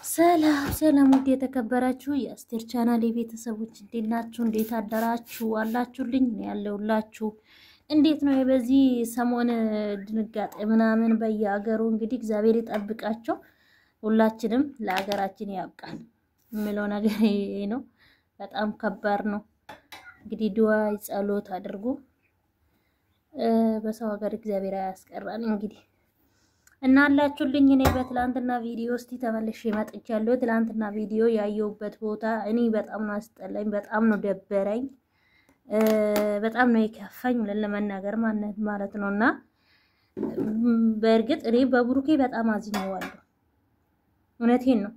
ሰላም ሰላም ውድ የተከበራችሁ የአስቴር ቻናል የቤተሰቦች እንዴት ናችሁ? እንዴት አደራችሁ? አላችሁልኝ? ነው ያለውላችሁ። እንዴት ነው በዚህ ሰሞን ድንጋጤ ምናምን በየአገሩ እንግዲህ እግዚአብሔር ይጠብቃቸው። ሁላችንም ለሀገራችን ያብቃን ምለው ነገር ነው። በጣም ከባድ ነው። እንግዲህ ዱዓ ጸሎት አድርጉ። በሰው ሀገር እግዚአብሔር ያስቀራን እንግዲህ እና አላችሁልኝ። እኔ በትላንትና ቪዲዮ እስቲ ተመልሼ መጥቻለሁ። ትላንትና ቪዲዮ ያየሁበት ቦታ እኔ በጣም ነው አስጠላኝ፣ በጣም ነው ደበረኝ፣ በጣም ነው የከፋኝ ለመናገር ማለት ነውና በእርግጥ እኔ በብሩኬ በጣም አዝኜዋለሁ። እውነቴን ነው።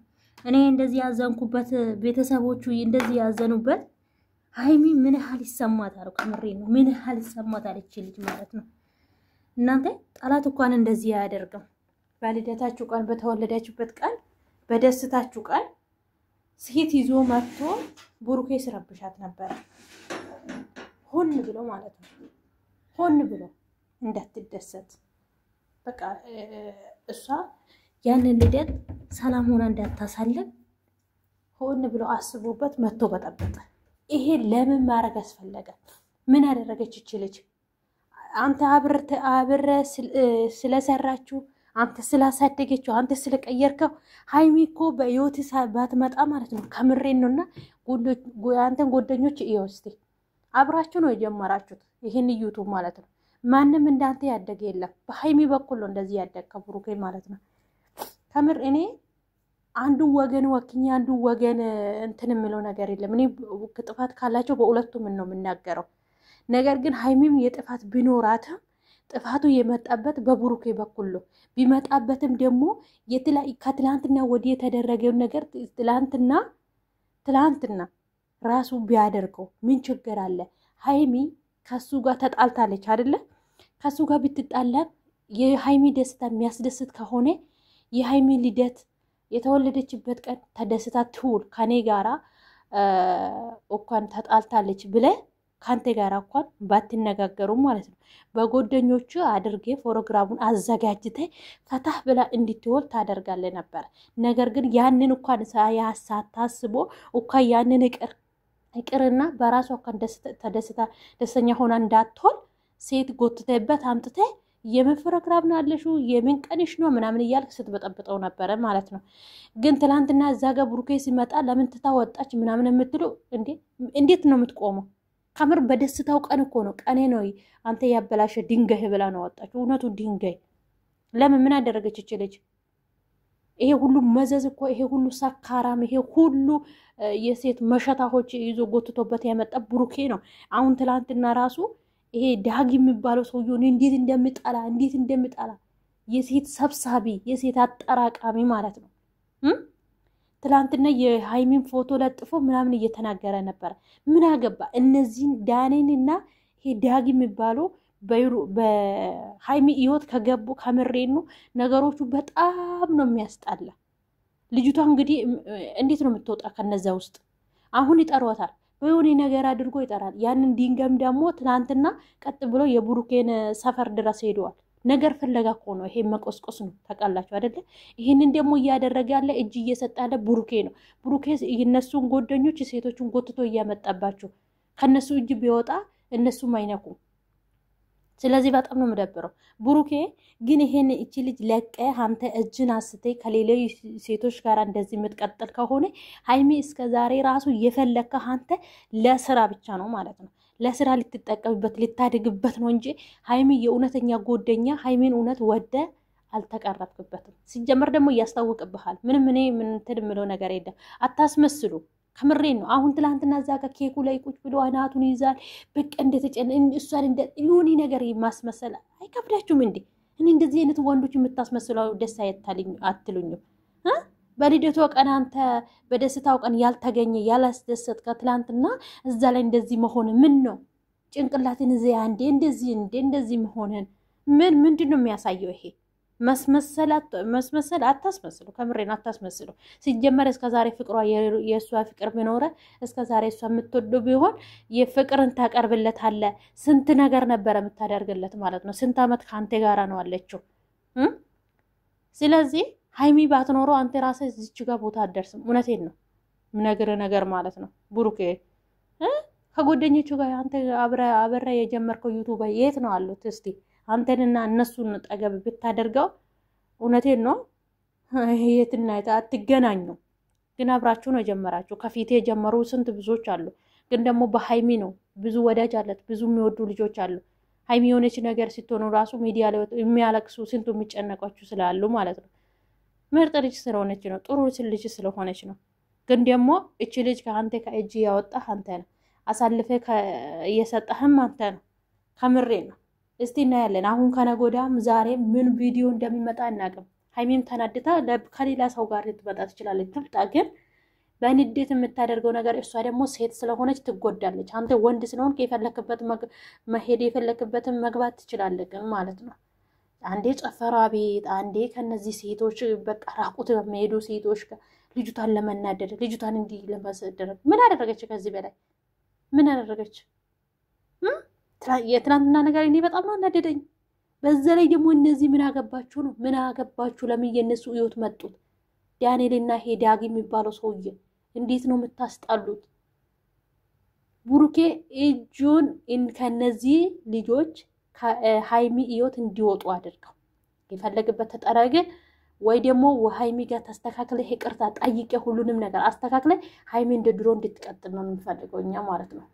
እኔ እንደዚህ ያዘንኩበት ቤተሰቦቹ እንደዚህ ያዘኑበት ሃይሚ ምን ያህል ይሰማታል? ከምሬ ነው። ምን ያህል ይሰማታል እቺ ልጅ ማለት ነው። እናንተ ጣላት እንኳን እንደዚህ ያደርገው በልደታችሁ ቀን በተወለዳችሁበት ቀን በደስታችሁ ቀን ሴት ይዞ መጥቶ ብሩኬ ሲረብሻት ነበር። ሆን ብሎ ማለት ነው። ሆን ብሎ እንዳትደሰት በቃ እሷ ያንን ልደት ሰላም ሆና እንዳታሳልፍ ሆን ብሎ አስቦበት መጥቶ በጠበጠ። ይሄ ለምን ማድረግ አስፈለገ? ምን አደረገች እቺ ልጅ? አንተ አብረ ስለሰራችሁ አንተ ስላሳደገችው አንተ ስለቀየርከው ሃይሚ እኮ በህይወት ባትመጣ ማለት ነው ከምሬን ነውና አንተን ጎደኞች ይወስቲ አብራችሁ ነው የጀመራችሁት ይሄን ዩቲዩብ ማለት ነው። ማንም እንዳንተ ያደገ የለም። በሃይሚ በኩል ነው እንደዚህ ያደገው ብሩኬ ማለት ነው። ከምር እኔ አንዱ ወገን ወክኛ አንዱ ወገን እንትን ምለው ነገር የለም። እኔ ጥፋት ካላቸው በሁለቱም ነው የምናገረው። ነገር ግን ሃይሚም የጥፋት ቢኖራትም ጥፋቱ የመጣበት በብሩኬ በኩል ነው። ቢመጣበትም ደግሞ ከትላንትና ወዲህ የተደረገው ነገር ትላንትና ራሱ ቢያደርገው ምን ችግር አለ? ሃይሚ ከሱ ጋር ተጣልታለች አይደለ? ከሱ ጋር ብትጣላ የሃይሚ ደስታ የሚያስደስት ከሆነ የሃይሚ ልደት የተወለደችበት ቀን ተደስታ ትውል። ከኔ ጋራ እንኳን ተጣልታለች ብለ ካንተ ጋር እንኳን ባትነጋገሩ ማለት ነው በጎደኞቹ አድርጌ ፕሮግራሙን አዘጋጅተ ፈታህ ብላ እንድትወል ታደርጋለ ነበር። ነገር ግን ያንን እንኳን ሳታስቦ እንኳን ያንን ይቅርና በራሷ እንኳን ደስተኛ ሆና እንዳትሆን ሴት ጎትተበት አምጥተ የምን ፕሮግራም ነው አለሽው የምን ቀንሽ ነው ምናምን እያልክ ስትበጠብጠው ነበር ማለት ነው። ግን ትላንትና እዛ ጋር ብሩኬ ሲመጣ ለምን ትታወጣች ምናምን የምትሉ እንዴት ነው የምትቆመው? ከምር በደስታው ቀን እኮ ነው ቀኔ ነው አንተ ያበላሽ ድንጋይ ብላ ነው ወጣች። እውነቱ ድንጋይ ለምን ምን አደረገች እቺ ልጅ? ይሄ ሁሉ መዘዝ እኮ ይሄ ሁሉ ሰካራም ይሄ ሁሉ የሴት መሸታዎች ይዞ ጎትቶበት ያመጣ ብሩኬ ነው። አሁን ትላንትና ራሱ ይሄ ዳጊ የሚባለው ሰውዬው እንዴት እንደምጣላ የሴት ሰብሳቢ የሴት አጠራቃሚ ማለት ነው። ትላንትና የሃይሚን ፎቶ ለጥፎ ምናምን እየተናገረ ነበር። ምን አገባ? እነዚህን ዳኔንና ይሄ ዳጊ የሚባለው በሃይሚ ህይወት ከገቡ ከምሬኑ ነገሮቹ በጣም ነው የሚያስጣላ። ልጅቷ እንግዲህ እንዴት ነው የምትወጣ ከነዛ ውስጥ? አሁን ይጠሯታል በሆነ ነገር አድርጎ ይጠራል። ያንን ዲንገም ደግሞ ትናንትና ቀጥ ብሎ የብሩኬን ሰፈር ድረስ ሄደዋል። ነገር ፍለጋ እኮ ነው። ይሄ መቆስቆስ ነው ታውቃላችሁ አይደለ? ይሄንን ደግሞ እያደረገ ያለ እጅ እየሰጠ ያለ ብሩኬ ነው። ብሩኬ የነሱን ጎደኞች ሴቶቹን ጎትቶ እያመጣባቸው ከነሱ እጅ ቢወጣ እነሱም አይነኩም። ስለዚህ በጣም ነው የምደብረው። ብሩኬ ግን ይሄን እቺ ልጅ ለቀ አንተ እጅን አስተ ከሌሎች ሴቶች ጋር እንደዚህ የምትቀጥል ከሆነ ሃይሚ እስከዛሬ ራሱ እየፈለከ አንተ ለስራ ብቻ ነው ማለት ነው። ለስራ ልትጠቀምበት ልታድግበት ነው እንጂ ሃይሚ የእውነተኛ ጎደኛ ሃይሚን እውነት ወደ አልተቀረብክበትም። ሲጀመር ደግሞ ያስታውቅብሃል። ምንም እንትን ምለው ነገር የለም። አታስመስሉ። ከምሬን ነው። አሁን ትላንትና እዛ ጋር ኬኩ ላይ ቁጭ ብሎ አናቱን ይዛል። በቃ እንደተጨነ እሷን ይሁን ነገር ማስመሰል አይከብዳችሁም እንዴ? እኔ እንደዚህ አይነት ወንዶች የምታስመስለው ደስ አትሉኝም? በልደቷ ቀን አንተ በደስታው ቀን ያልተገኘ ያላስደሰት ከትላንትና እዛ ላይ እንደዚህ መሆን ምን ነው? ጭንቅላትን እዚህ አንዴ እንደዚህ መሆንን ምንድን ነው የሚያሳየው? ይሄ መስመሰል አታስመስሉ። ከምሬን አታስመስሉ። ሲጀመር እስከዛሬ ፍቅሯ የእሷ ፍቅር ቢኖረ እስከዛሬ እሷ የምትወደው ቢሆን የፍቅርን ታቀርብለታለ። ስንት ነገር ነበረ የምታደርግለት ማለት ነው። ስንት አመት ካንተ ጋራ ነው አለችው። ስለዚህ ሃይሚ ባትኖሮ አንተ ራስህ እዚች ጋር ቦታ አትደርስም እውነቴን ነው ነገር ማለት ነው ብሩኬ ከጎደኞቹ ጋር አንተ አብረ የጀመርከው ዩቲዩብ የት ነው አሉት እስቲ አንተንና እነሱን ጠገብ ብታደርገው እውነቴን ነው የትና አትገናኙ ግን አብራችሁ ነው ጀመራችሁ ከፊቴ የጀመሩ ስንት ብዙዎች አሉ ግን ደግሞ በሃይሚ ነው ብዙ ወዳጅ አለት ብዙ የሚወዱ ልጆች አሉ ሃይሚ የሆነች ነገር ስትሆኑ ራሱ ሚዲያ ላይ የሚያለቅሱ ስንቱ የሚጨነቋችሁ ስላሉ ማለት ነው ምርጥ ልጅ ስለሆነች ነው ጥሩ ልጅ ስለሆነች ነው ግን ደግሞ እቺ ልጅ ከአንተ ከእጅ ያወጣህ አንተ ነው አሳልፈ እየሰጠህም አንተ ነው ከምሬ ነው እስቲ እናያለን አሁን ከነጎዳም ዛሬ ምን ቪዲዮ እንደሚመጣ እናቀም ሃይሚም ተናድታ ከሌላ ሰው ጋር ልትመጣ ትችላለች ትምጣ ግን በንዴት የምታደርገው ነገር እሷ ደግሞ ሴት ስለሆነች ትጎዳለች አንተ ወንድ ስለሆንክ የፈለክበት መሄድ የፈለክበትን መግባት ትችላለህ ግን ማለት ነው አንዴ ጨፈራ ቤት አንዴ ከነዚህ ሴቶች በቃ ራቁት በሚሄዱ ሴቶች ልጅቷን ለመናደድ ልጅቷን እንዲህ ለማሰደር ምን አደረገች ከዚህ በላይ ምን አደረገች የትናንትና ነገር እኔ በጣም ነው አናደደኝ በዛ ላይ ደግሞ እነዚህ ምን አገባችሁ ነው ምን አገባችሁ ለምን የነሱ ህይወት መጡት ዳንኤልና ሄዳግ የሚባለው ሰውዬ እንዴት ነው የምታስጣሉት ቡሩኬ እጁን ከነዚህ ልጆች ሃይሚ ህይወት እንዲወጡ አድርገው የፈለገበት ተጠራገ ወይ ደግሞ ሃይሚ ጋር ተስተካክለ ይቅርታ ጠይቄ ሁሉንም ነገር አስተካክለ ሃይሚ እንደ ድሮ እንድትቀጥል ነው የምፈልገው እኛ ማለት ነው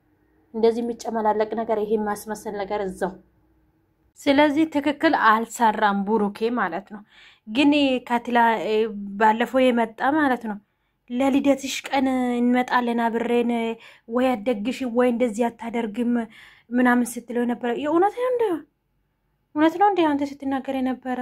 እንደዚህ የሚጨመላለቅ ነገር ይሄ ማስመሰል ነገር እዛው ስለዚህ ትክክል አልሰራም ቡሩኬ ማለት ነው ግን ካትላ ባለፈው የመጣ ማለት ነው ለልደትሽ ቀን እንመጣለን አብሬን ወይ አደግሽ ወይ እንደዚህ አታደርግም ምናምን ስትለው ነበር የእውነት ነው እንዴ አንተ ስትናገር ነበር